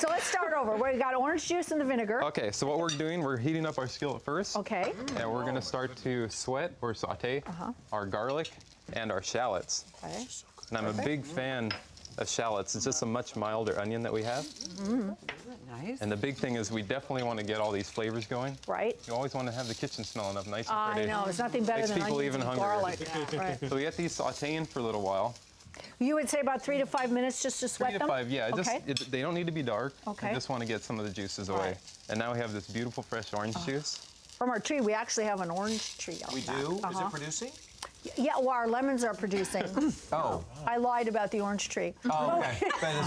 So let's start over. We got orange juice and the vinegar. Okay, so what we're doing, we're heating up our skillet first. Okay. And we're gonna start to sweat or saute our garlic and our shallots. Okay. And I'm a big fan of shallots. It's just a much milder onion that we have. Nice. And the big thing is we definitely want to get all these flavors going. Right. You always want to have the kitchen smelling up nice and I pretty. know, there's nothing better Makes than people onions even and hungrier. garlic. Right. So we get these sauteing for a little while. You would say about 3 to 5 minutes just to sweat 3 to them? 5, yeah. Okay. They don't need to be dark. Okay. I just want to get some of the juices away. Right. And now we have this beautiful fresh orange juice. From our tree, we actually have an orange tree out We back. do? Is it producing? Yeah, well, our lemons are producing. Oh. I lied about the orange tree. Oh, okay.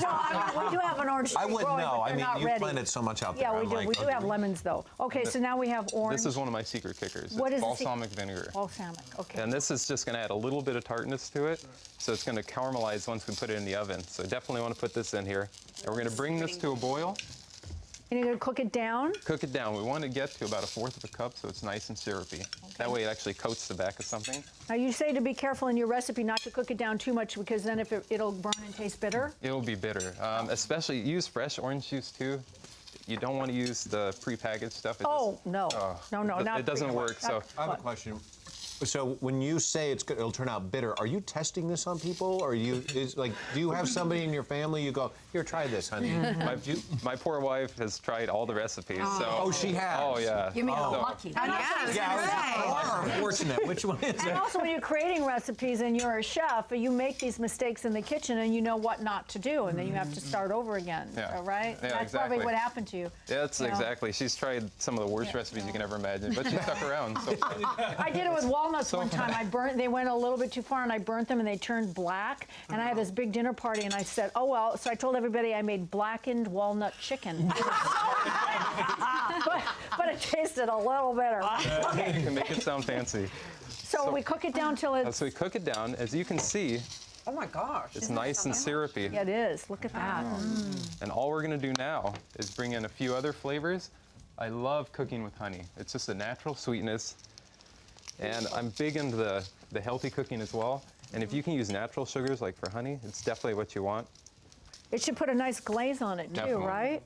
No, we do have an orange tree I wouldn't growing, know. but I they're mean, not you ready. planted so much out there. Yeah, we I'm do. like, We do have lemons, though. Okay, so now we have orange. This is one of my secret kickers. What It's is the secret? balsamic vinegar. Balsamic, okay. And this is just going to add a little bit of tartness to it. So it's going to caramelize once we put it in the oven. So definitely want to put this in here. And we're going to bring this to a boil. And you're going to cook it down? Cook it down. We want to get to about 1/4 of a cup so it's nice and syrupy. That way it actually coats the back of something. Now, you say to be careful in your recipe not to cook it down too much because then if it'll burn and taste bitter? It'll be bitter. Especially use fresh orange juice too. You don't want to use the prepackaged stuff. No. No, not It doesn't work. So I have a question. So when you say it'll turn out bitter, are you testing this on people, or do you have somebody in your family you go, here, try this, honey? my poor wife has tried all the recipes. Oh, she has. Oh yeah. You mean So- lucky? Unfortunate. Which one is And it? also, when you're creating recipes and you're a chef, you make these mistakes in the kitchen and you know what not to do, and then you have to start over again. Yeah. So, right? Yeah, That's probably exactly. what happened to you. Yeah, that's You know? exactly. She's tried some of the worst recipes you can ever imagine, but she stuck around. So. I did it with walnuts one time. They went a little bit too far and I burnt them and they turned black. And I had this big dinner party and I said, oh well, so I told everybody I made blackened walnut chicken. but it tasted a little bitter. You can make it sound fancy. So we cook it down till it's... So we cook it down. As you can see, Oh my gosh. it's nice and syrupy. Yeah, it is. Look at that. And all we're gonna do now is bring in a few other flavors. I love cooking with honey. It's just a natural sweetness. And I'm big into the healthy cooking as well. And if you can use natural sugars like for honey, it's definitely what you want. It should put a nice glaze on it too, Definitely. right?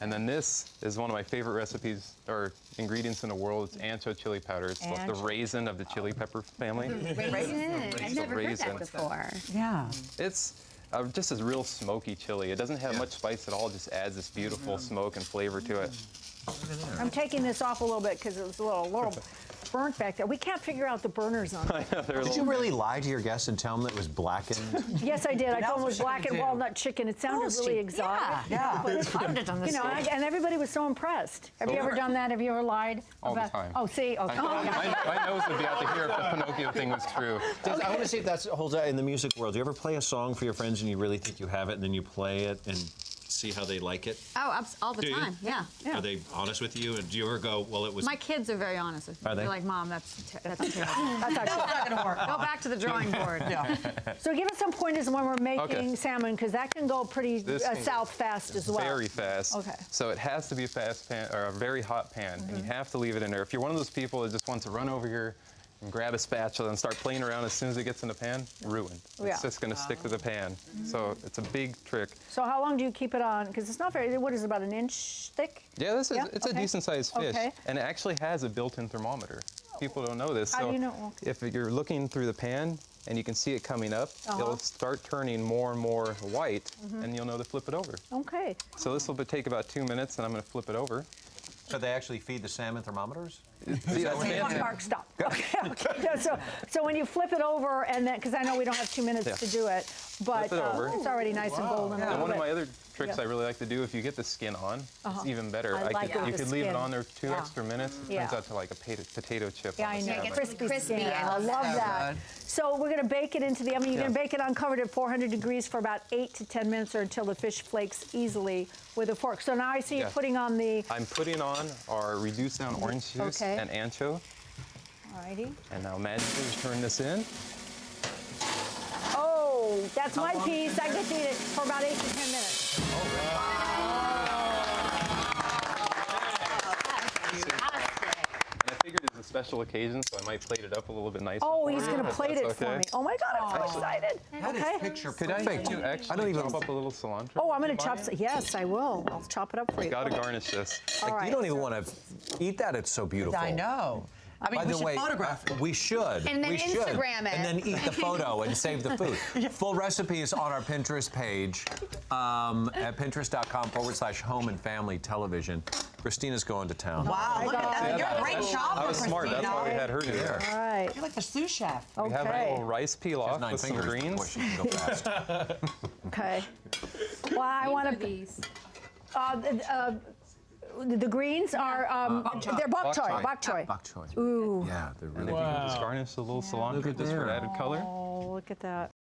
And then this is one of my favorite recipes or ingredients in the world. It's ancho chili powder. It's the raisin of the chili pepper family. Raisin. I've never heard Raisin. that before. Yeah. It's just a real smoky chili. It doesn't have much spice at all. It just adds this beautiful smoke and flavor to it. I'm taking this off a little bit because it was a little burnt back there. We can't figure out the burners on it. Did you really lie to your guests and tell them that it was blackened? Yes, I did. I told them it was blackened walnut chicken. It sounded really exotic. Yeah. But I would have done this. you know, and everybody was so impressed. Have you ever done that? Have you ever lied? All the time. Oh, see? Okay. My nose would be out to here if the Pinocchio thing was true. I want to see if that holds out in the music world. Do you ever play a song for your friends and you really think you have it, and then you play it and see how they like it? Oh, all the Do you? time. Yeah. Are they honest with you? And do you ever go, well, it was... My kids are very honest with me. Are they? They're like, Mom, that's terrible. That's That's actually. not gonna work. Go back to the drawing board. So give us some pointers when we're making salmon, because that can go pretty This can south fast as well. Very fast. Okay. So it has to be a fast pan or a very hot pan, and you have to leave it in there. If you're one of those people that just wants to run over here and grab a spatula and start playing around as soon as it gets in the pan, ruined. Yeah. It's just going to stick to the pan. So it's a big trick. So how long do you keep it on? Because it's not very, what is it, about an inch thick? Yeah, it's okay. a decent sized fish, Okay. and it actually has a built-in thermometer. People don't know this. How so do you know? if you're looking through the pan and you can see it coming up, it'll start turning more and more white, and you'll know to flip it over. Okay. So this will take about 2 minutes, and I'm going to flip it over. So they actually feed the salmon thermometers? See, that's fancy. Mark, stop. Okay. Yeah, so when you flip it over, and then, because I know we don't have 2 minutes to do it, but Flip it over. it's already nice and golden. And one of my But- other tricks I really like to do, if you get the skin on, it's even better. I like it with you the could leave skin. it on there 2 extra minutes. It turns out to like a potato chip. Yeah, on I the know. salmon. Crispy skin. Yeah, I love so that. good. So we're going to bake it into the oven. You're going Yeah. to bake it uncovered at 400 degrees for about 8 to 10 minutes or until the fish flakes easily with a fork. So now I see you're Yeah. putting on the... I'm putting on our reduced down orange juice Okay. and ancho. Alrighty. And now magically just turn this in. Oh, that's my piece. I get to eat it for about 8 to 10 minutes. And I figured as a special occasion, so I might plate it up a little bit nicer. Oh, for he's you, going to if plate that's it for okay. me. Oh my God, I'm so excited. That is Okay. picture Could I perfect. you actually I don't even- chop up a little cilantro? Oh, I'm going Would to you chop mind? some. Yes, I will. I'll chop it up for you. Gotta garnish this. All Like, right. you don't even want to eat that. It's so beautiful. I know. I mean, By we the should way, photograph it. we should. And then we should. Instagram it. And then eat the photo and save the food. Full recipe is on our Pinterest page at pinterest.com/home and family television. Christina's going to town. Wow, look at that. You're a great shopper, I was smart. That's why we Christina. had her do that. All right. You're like the sous chef. We have a Okay. little rice peel off 9 with some fingers. Boy, greens. she can go fast. Okay. Well, I want to. These. The greens are they're bok choy. choy. Bok choy. Bok choy. Ooh. Yeah, they're And really if you can just garnish a little cilantro at just for there. added color. Oh, look at that.